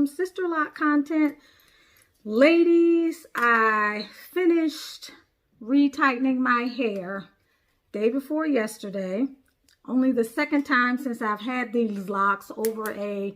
Sister Lock content. Ladies, I finished retightening my hair day before yesterday. Only the second time since I've had these locks over a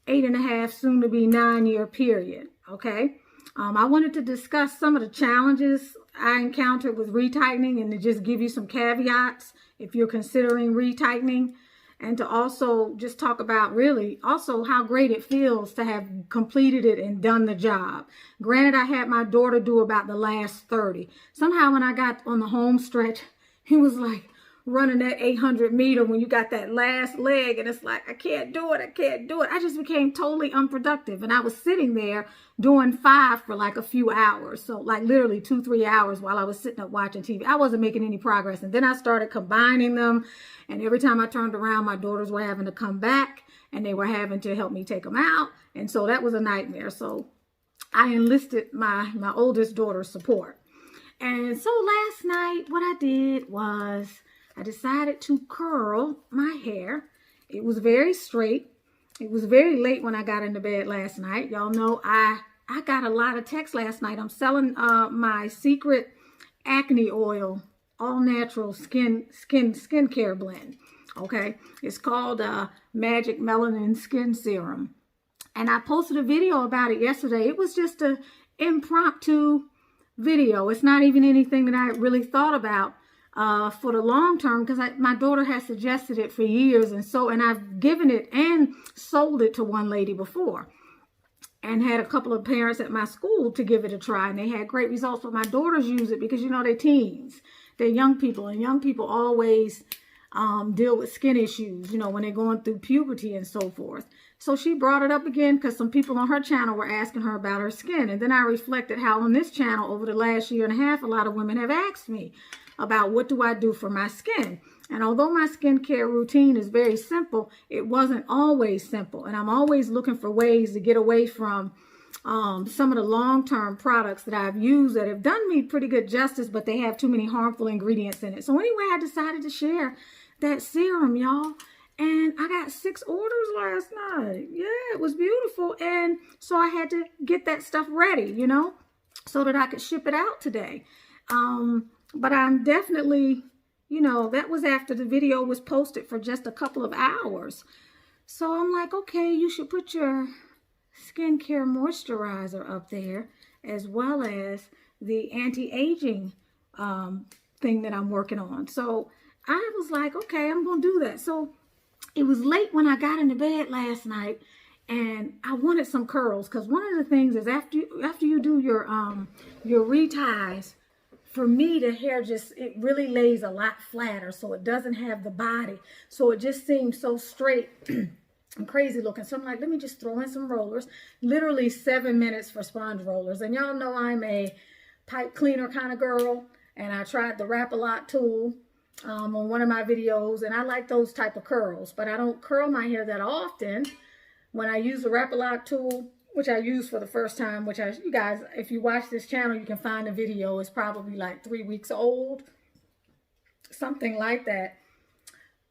8.5, soon to be 9-year period. Okay. I wanted to discuss some of the challenges I encountered with retightening and to just give you some caveats if you're considering retightening, and to also just talk about really also how great it feels to have completed it and done the job. Granted, I had my daughter do about the last 30. Somehow when I got on the home stretch, he was like running that 800 meter when you got that last leg, and it's like, I can't do it, I can't do it. I just became totally unproductive, and I was sitting there doing 5 for like a few hours. So like literally 2-3 hours while I was sitting up watching TV. I wasn't making any progress. And then I started combining them, and every time I turned around, my daughters were having to come back and they were having to help me take them out. And so that was a nightmare. So I enlisted my oldest daughter's support. And so last night what I did was I decided to curl my hair. It was very straight. It was very late when I got into bed last night. Y'all know I got a lot of texts last night. I'm selling my secret acne oil, all natural skincare blend. Okay, it's called Magic Melanin Skin Serum, and I posted a video about it yesterday. It was just an impromptu video. It's not even anything that I really thought about for the long term, because my daughter has suggested it for years, and I've given it and sold it to one lady before, and had a couple of parents at my school to give it a try, and they had great results. But my daughters use it because, you know, they're teens, they're young people, and young people always deal with skin issues, you know, when they're going through puberty and so forth. So she brought it up again because some people on her channel were asking her about her skin, and then I reflected how on this channel over the last 1.5 years, a lot of women have asked me about what do I do for my skin. And although my skincare routine is very simple, it wasn't always simple. And I'm always looking for ways to get away from some of the long-term products that I've used that have done me pretty good justice, but they have too many harmful ingredients in it. So anyway, I decided to share that serum, y'all. And I got 6 orders last night. Yeah, it was beautiful. And so I had to get that stuff ready, you know, so that I could ship it out today. But I'm definitely, you know, that was after the video was posted for just a couple of hours. So I'm like, okay, you should put your skincare moisturizer up there, as well as the anti-aging thing that I'm working on. So I was like, okay, I'm going to do that. So it was late when I got into bed last night, and I wanted some curls, because one of the things is after you do your reties, for me, the hair it really lays a lot flatter, so it doesn't have the body. So it just seems so straight and crazy looking. So I'm like, let me just throw in some rollers. Literally 7 minutes for sponge rollers. And y'all know I'm a pipe cleaner kind of girl, and I tried the Wrap-A-Lot tool on one of my videos, and I like those type of curls, but I don't curl my hair that often. When I use the Wrap-A-Lot tool, which I used for the first time, which you guys, if you watch this channel, you can find a video. It's probably like 3 weeks old, something like that.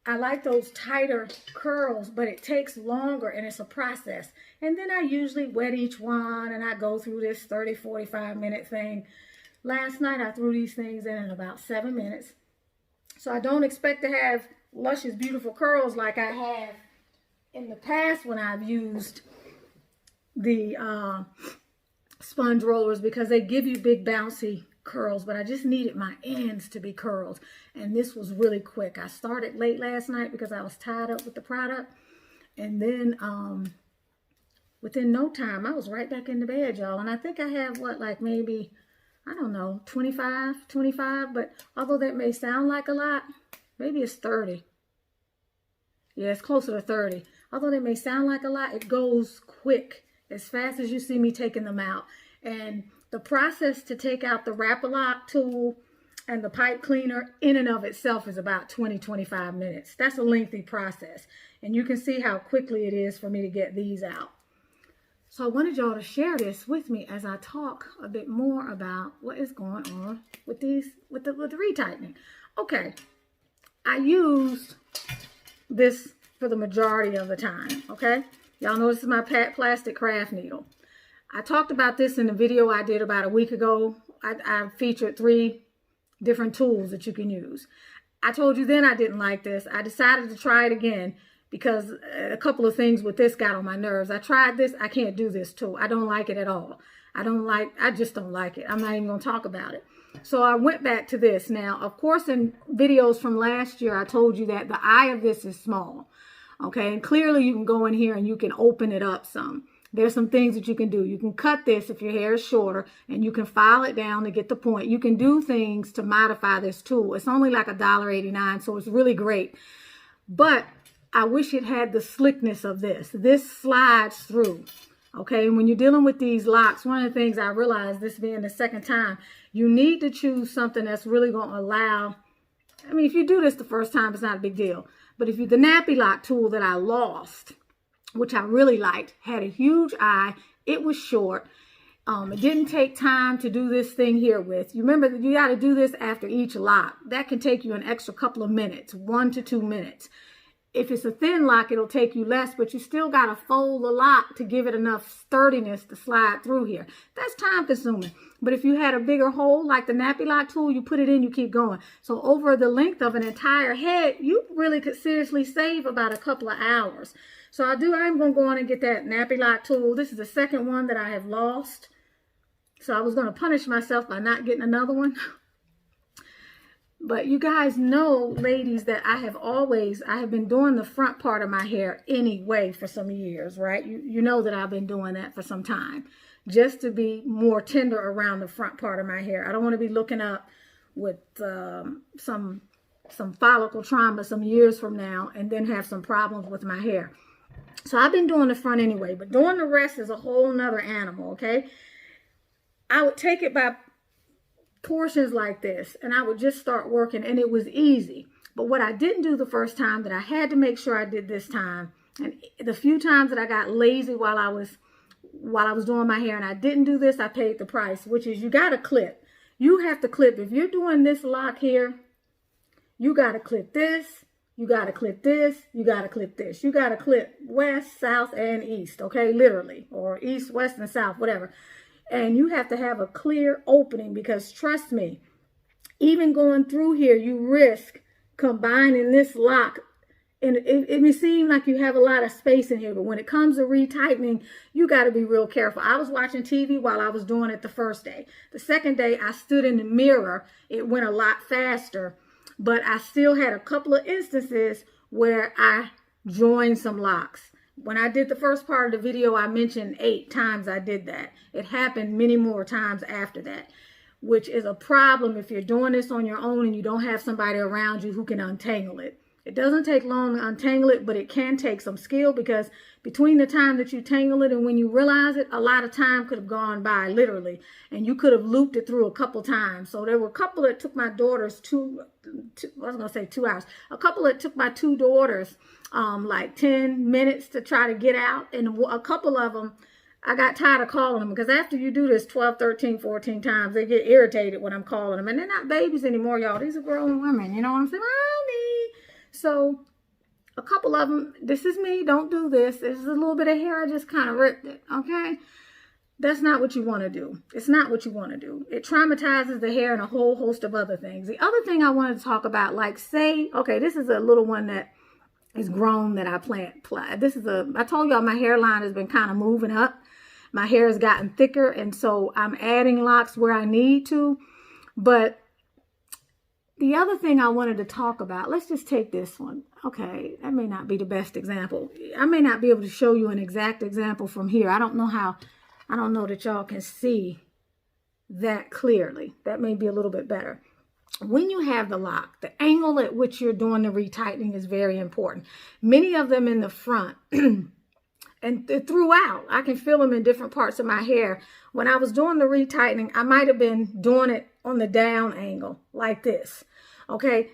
I like those tighter curls, but it takes longer, and it's a process. And then I usually wet each one, and I go through this 30-45 minute thing. Last night, I threw these things in about 7 minutes. So I don't expect to have luscious, beautiful curls like I have in the past when I've used the sponge rollers, because they give you big bouncy curls, but I just needed my ends to be curled, and this was really quick. I started late last night because I was tied up with the product, and then within no time I was right back in the bed, y'all. And I think I have what, like maybe, I don't know, 25, but although that may sound like a lot, maybe it's 30. Yeah, it's closer to 30. Although that may sound like a lot, it goes quick, as fast as you see me taking them out. And the process to take out the Wrap-A-Lot tool and the pipe cleaner in and of itself is about 20-25 minutes. That's a lengthy process. And you can see how quickly it is for me to get these out. So I wanted y'all to share this with me as I talk a bit more about what is going on with the retightening. Okay, I used this for the majority of the time, okay? Y'all know this is my plastic craft needle. I talked about this in the video I did about a week ago. I featured 3 different tools that you can use. I told you then I didn't like this. I decided to try it again because a couple of things with this got on my nerves. I tried this. I can't do this tool. I don't like it at all. I just don't like it. I'm not even going to talk about it. So I went back to this. Now, of course, in videos from last year, I told you that the eye of this is small. Okay, and clearly you can go in here and you can open it up some. There's some things that you can do. You can cut this if your hair is shorter, and you can file it down to get the point. You can do things to modify this tool. It's only like $1.89, so it's really great. But I wish it had the slickness of this. This slides through. Okay, and when you're dealing with these locks, one of the things I realized, this being the second time, you need to choose something that's really going to allow, I mean, if you do this the first time, it's not a big deal. But if you, the nappy lock tool that I lost, which I really liked, had a huge eye. It was short. It didn't take time to do this thing here with. You remember that you got to do this after each lock. That can take you an extra couple of minutes, 1 to 2 minutes. If it's a thin lock, it'll take you less, but you still got to fold the lock to give it enough sturdiness to slide through here. That's time consuming. But if you had a bigger hole, like the nappy lock tool, you put it in, you keep going. So over the length of an entire head, you really could seriously save about a couple of hours. So I'm going to go on and get that nappy lock tool. This is the second one that I have lost. So I was going to punish myself by not getting another one. But you guys know, ladies, that I have been doing the front part of my hair anyway for some years, right? You know that I've been doing that for some time, just to be more tender around the front part of my hair. I don't want to be looking up with some follicle trauma some years from now and then have some problems with my hair. So I've been doing the front anyway, but doing the rest is a whole nother animal, okay? I would take it by portions like this, and I would just start working, and it was easy. But what I didn't do the first time that I had to make sure I did this time, and the few times that I got lazy while I was doing my hair and I didn't do this, I paid the price, which is you got to clip. You have to clip. If you're doing this lock here, you got to clip this. You got to clip this, you got to clip this. You got to clip west, south, and east, okay? Literally, or east, west, and south, whatever. And you have to have a clear opening because trust me, even going through here, you risk combining this lock. And it may seem like you have a lot of space in here, but when it comes to retightening, you got to be real careful. I was watching TV while I was doing it the first day. The second day, I stood in the mirror. It went a lot faster. But I still had a couple of instances where I joined some locks. When I did the first part of the video, I mentioned 8 times I did that. It happened many more times after that, which is a problem if you're doing this on your own and you don't have somebody around you who can untangle it. It doesn't take long to untangle it, but it can take some skill because between the time that you tangle it and when you realize it, a lot of time could have gone by, literally, and you could have looped it through a couple times. So there were a couple that took my daughters 2 hours. A couple that took my 2 daughters like 10 minutes to try to get out, and a couple of them, I got tired of calling them because after you do this 12, 13, 14 times, they get irritated when I'm calling them. And they're not babies anymore, y'all. These are grown women. You know what I'm saying? Mommy. So a couple of them, this is me. Don't do this. This is a little bit of hair. I just kind of ripped it. Okay. That's not what you want to do. It's not what you want to do. It traumatizes the hair and a whole host of other things. The other thing I wanted to talk about, like say, okay, this is a little one that is grown that I plant. I told y'all my hairline has been kind of moving up. My hair has gotten thicker, and so I'm adding locks where I need to. But the other thing I wanted to talk about, let's just take this one. Okay, that may not be the best example. I may not be able to show you an exact example from here. I don't know that y'all can see that clearly. That may be a little bit better. When you have the lock, the angle at which you're doing the retightening is very important. Many of them in the front and throughout, I can feel them in different parts of my hair. When I was doing the retightening, I might have been doing it on the down angle like this. Okay.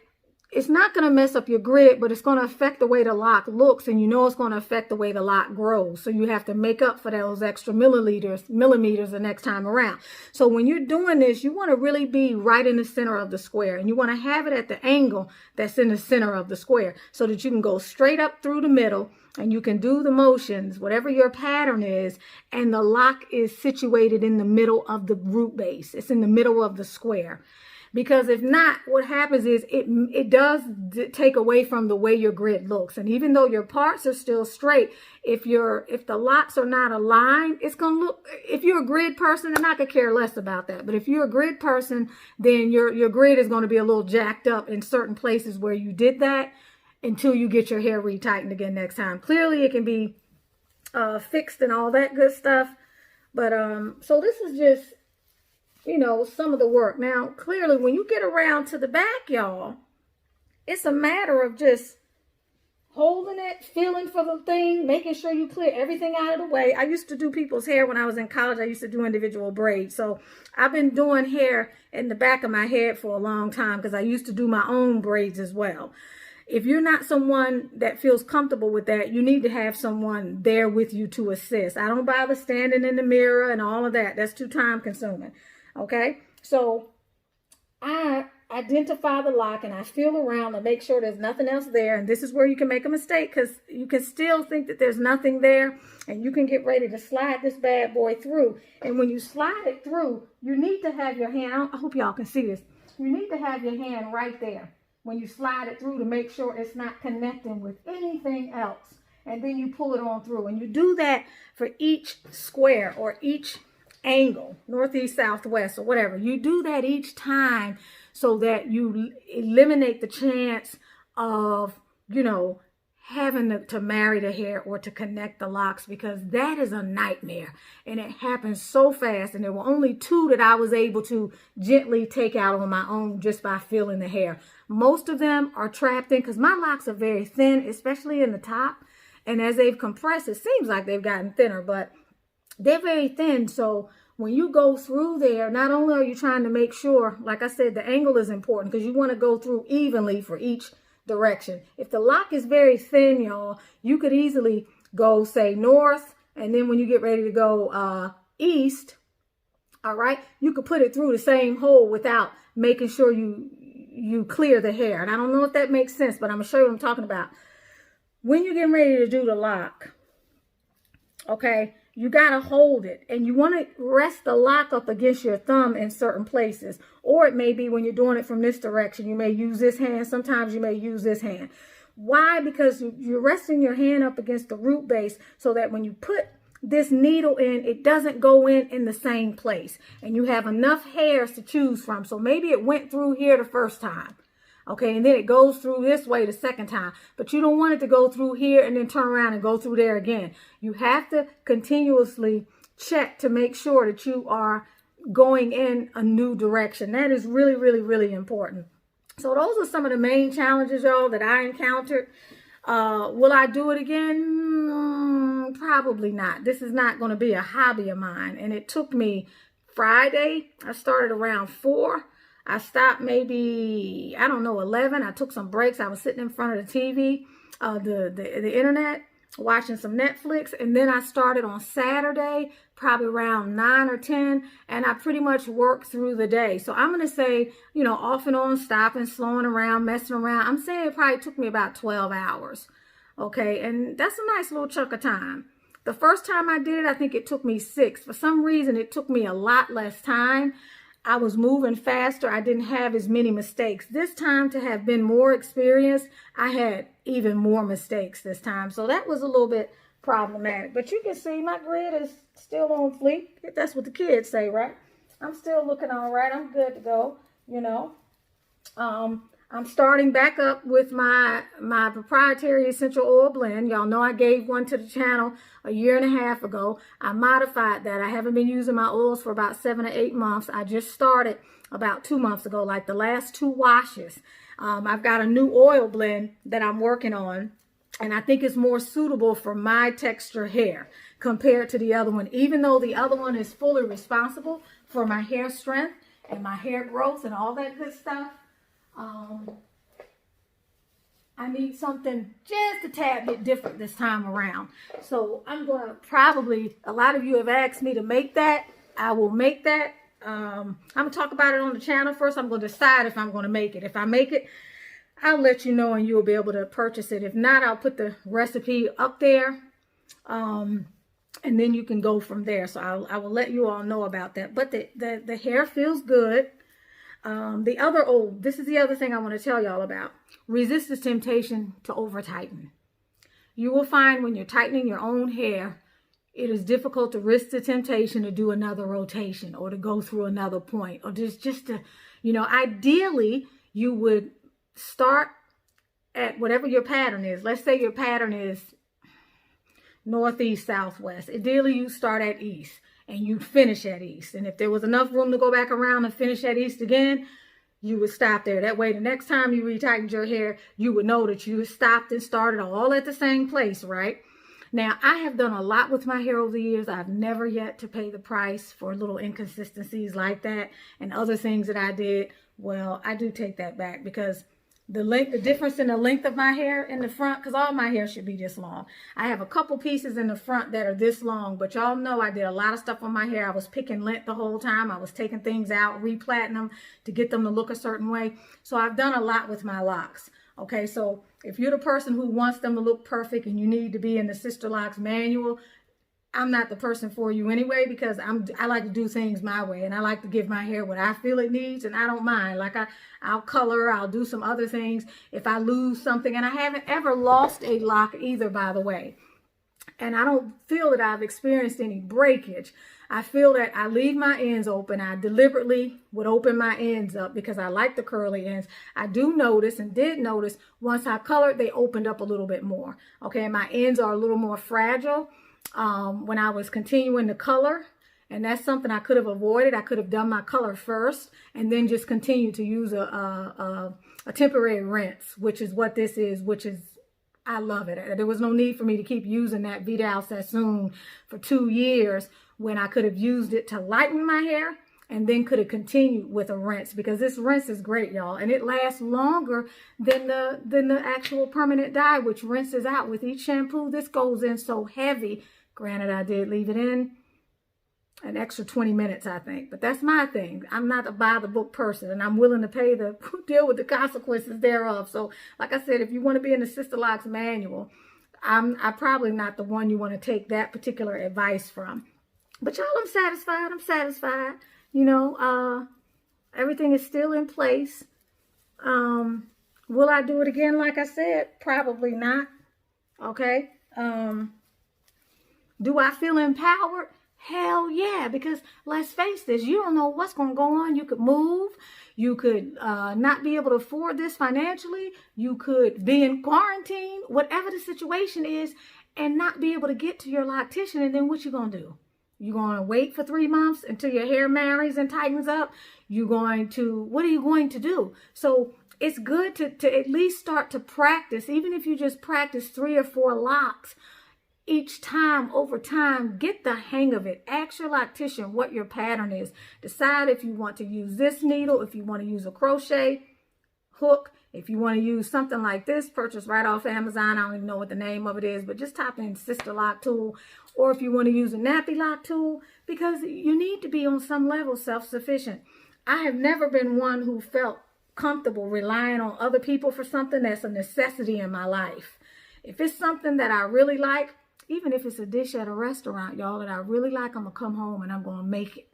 it's not going to mess up your grid, but it's going to affect the way the lock looks, and you know it's going to affect the way the lock grows. So you have to make up for those extra millimeters the next time around. So when you're doing this, you want to really be right in the center of the square, and you want to have it at the angle that's in the center of the square so that you can go straight up through the middle, and you can do the motions, whatever your pattern is, and the lock is situated in the middle of the root base. It's in the middle of the square. Because if not, what happens is it does take away from the way your grid looks. And even though your parts are still straight, if the locks are not aligned, it's going to look, if you're a grid person, and I could care less about that. But if you're a grid person, then your grid is going to be a little jacked up in certain places where you did that until you get your hair retightened again next time. Clearly, it can be fixed and all that good stuff. But so this is just, you know, some of the work. Now, clearly, when you get around to the back, y'all, it's a matter of just holding it, feeling for the thing, making sure you clear everything out of the way. I used to do people's hair when I was in college. I used to do individual braids. So I've been doing hair in the back of my head for a long time because I used to do my own braids as well. If you're not someone that feels comfortable with that, you need to have someone there with you to assist. I don't bother standing in the mirror and all of that. That's too time consuming. Okay, so I identify the lock and I feel around to make sure there's nothing else there. And this is where you can make a mistake, because you can still think that there's nothing there, and you can get ready to slide this bad boy through. And when you slide it through, you need to have your hand, I hope y'all can see this. You need to have your hand right there when you slide it through to make sure it's not connecting with anything else. And then you pull it on through. And you do that for each square or each angle, northeast, southwest, or whatever. You do that each time so that you eliminate the chance of, you know, having to marry the hair or to connect the locks, because that is a nightmare and it happens so fast. And there were only 2 that I was able to gently take out on my own just by feeling the hair. Most of them are trapped in, because my locks are very thin, especially in the top. And as they've compressed, it seems like they've gotten thinner, but they're very thin. So when you go through there, not only are you trying to make sure, like I said, the angle is important because you want to go through evenly for each direction. If the lock is very thin, y'all, you could easily go, say, north, and then when you get ready to go east, all right, you could put it through the same hole without making sure you clear the hair. And I don't know if that makes sense, but I'm going to show you what I'm talking about. When you're getting ready to do the lock, okay, you got to hold it, and you want to rest the lock up against your thumb in certain places. Or it may be when you're doing it from this direction, you may use this hand. Sometimes you may use this hand. Why? Because you're resting your hand up against the root base so that when you put this needle in, it doesn't go in the same place. And you have enough hairs to choose from. So maybe it went through here the first time. Okay, and then it goes through this way the second time. But you don't want it to go through here and then turn around and go through there again. You have to continuously check to make sure that you are going in a new direction. That is really, really, really important. So those are some of the main challenges, y'all, that I encountered. Will I do it again? Probably not. This is not going to be a hobby of mine. And it took me Friday. I started around 4. I stopped maybe, I don't know, 11. I took some breaks. I was sitting in front of the TV, the internet, watching some Netflix. And then I started on Saturday, probably around 9 or 10. And I pretty much worked through the day. So I'm going to say, you know, off and on, stopping, slowing around, messing around. I'm saying it probably took me about 12 hours. Okay. And that's a nice little chunk of time. The first time I did it, I think it took me 6. For some reason, it took me a lot less time. I was moving faster. I didn't have as many mistakes. This time, to have been more experienced, I had even more mistakes this time. So that was a little bit problematic. But you can see my grid is still on fleek. That's what the kids say, right? I'm still looking all right. I'm good to go, you know. I'm starting back up with my proprietary essential oil blend. Y'all know I gave one to the channel a 1.5 years ago. I modified that. I haven't been using my oils for about 7 or 8 months. I just started about 2 months ago, like the last 2 washes. I've got a new oil blend that I'm working on, and I think it's more suitable for my texture hair compared to the other one, even though the other one is fully responsible for my hair strength and my hair growth and all that good stuff. I need something just a tad bit different this time around. So I'm going to probably, a lot of you have asked me to make that. I will make that. I'm going to talk about it on the channel first. I'm going to decide if I'm going to make it. If I make it, I'll let you know and you'll be able to purchase it. If not, I'll put the recipe up there. And then you can go from there. So I will let you all know about that. But the hair feels good. This is the other thing I want to tell y'all about. Resist the temptation to over tighten. You will find when you're tightening your own hair, it is difficult to resist the temptation to do another rotation or to go through another point or just to, you know, ideally you would start at whatever your pattern is. Let's say your pattern is northeast, southwest. Ideally you start at east and you finish at east. And if there was enough room to go back around and finish at east again, you would stop there. That way, the next time you retightened your hair, you would know that you stopped and started all at the same place, right? Now, I have done a lot with my hair over the years. I've never yet to pay the price for little inconsistencies like that and other things that I did. Well, I do take that back because the difference in the length of my hair in the front, because all my hair should be this long. I have a couple pieces in the front that are this long, but y'all know I did a lot of stuff on my hair. I was picking lint the whole time. I was taking things out, replaiting them to get them to look a certain way. So I've done a lot with my locks. Okay, so if you're the person who wants them to look perfect and you need to be in the SISTERLOCKS manual, I'm not the person for you anyway, because I like to do things my way and I like to give my hair what I feel it needs, and I don't mind. Like I'll color, I'll do some other things if I lose something, and I haven't ever lost a lock either, by the way. And I don't feel that I've experienced any breakage. I feel that I leave my ends open. I deliberately would open my ends up because I like the curly ends. I do notice and did notice once I colored, they opened up a little bit more. Okay, and my ends are a little more fragile. When I was continuing to color, and that's something I could have avoided. I could have done my color first and then just continue to use a temporary rinse, which is what this is, I love it. There was no need for me to keep using that Vidal Sassoon for 2 years when I could have used it to lighten my hair and then could have continued with a rinse, because this rinse is great, y'all, and it lasts longer than the actual permanent dye, which rinses out with each shampoo. This goes in so heavy. Granted, I did leave it in an extra 20 minutes, I think, but that's my thing. I'm not a by the book person, and I'm willing to deal with the consequences thereof. So, like I said, if you want to be in the SISTERLOCKS manual, I'm probably not the one you want to take that particular advice from. But y'all, I'm satisfied. I'm satisfied. You know, everything is still in place. Will I do it again? Like I said, probably not. Okay. Do I feel empowered? Hell yeah, because let's face this, you don't know what's going to go on. You could move. You could not be able to afford this financially. You could be in quarantine, whatever the situation is, and not be able to get to your loctician. And then what you going to do? You're going to wait for 3 months until your hair marries and tightens up? What are you going to do? So it's good to at least start to practice, even if you just practice 3 or 4 locks each time, over time. Get the hang of it. Ask your loctician what your pattern is. Decide if you want to use this needle, if you want to use a crochet hook, if you want to use something like this, purchase right off Amazon. I don't even know what the name of it is, but just type in SISTERLOCK tool. Or if you want to use a nappy lock tool, because you need to be on some level self-sufficient. I have never been one who felt comfortable relying on other people for something that's a necessity in my life. If it's something that I really like, even if it's a dish at a restaurant, y'all, that I really like, I'm going to come home and I'm going to make it.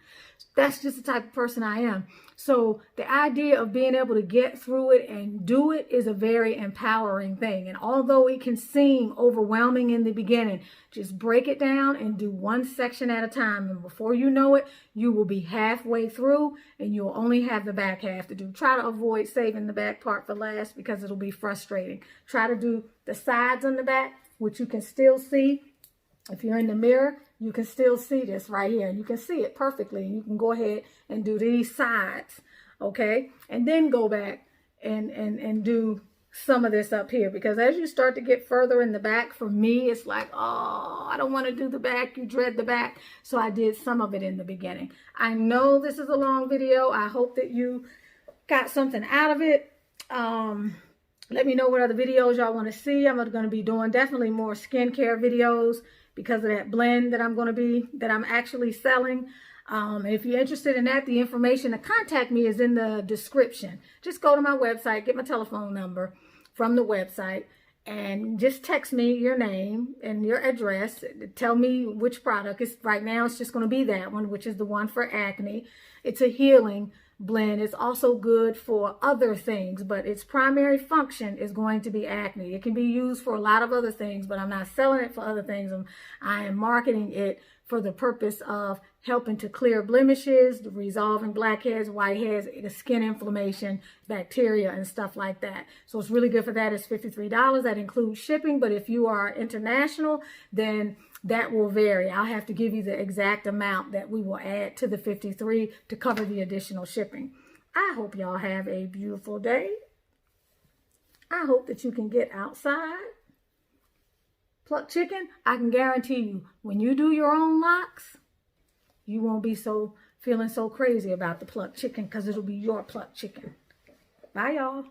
That's just the type of person I am. So the idea of being able to get through it and do it is a very empowering thing. And although it can seem overwhelming in the beginning, just break it down and do one section at a time. And before you know it, you will be halfway through and you'll only have the back half to do. Try to avoid saving the back part for last because it'll be frustrating. Try to do the sides on the back, which you can still see. If you're in the mirror, you can still see this right here. You can see it perfectly. You can go ahead and do these sides, okay? And then go back and do some of this up here. Because as you start to get further in the back, for me, it's like, oh, I don't want to do the back. You dread the back. So I did some of it in the beginning. I know this is a long video. I hope that you got something out of it. Let me know what other videos y'all want to see. I'm going to be doing definitely more skincare videos because of that blend that I'm actually selling. If you're interested in that, the information to contact me is in the description. Just go to my website, get my telephone number from the website, and just text me your name and your address. Tell me which product. Right now it's just going to be that one, which is the one for acne. It's a healing blend. It's also good for other things, but its primary function is going to be acne. It can be used for a lot of other things, but I'm not selling it for other things. I am marketing it for the purpose of helping to clear blemishes, resolving blackheads, whiteheads, skin inflammation, bacteria, and stuff like that. So it's really good for that. It's $53. That includes shipping, but if you are international, then that will vary. I'll have to give you the exact amount that we will add to the $53 to cover the additional shipping. I hope y'all have a beautiful day. I hope that you can get outside, pluck chicken. I can guarantee you, when you do your own locks, you won't be feeling so crazy about the plucked chicken because it'll be your plucked chicken. Bye, y'all.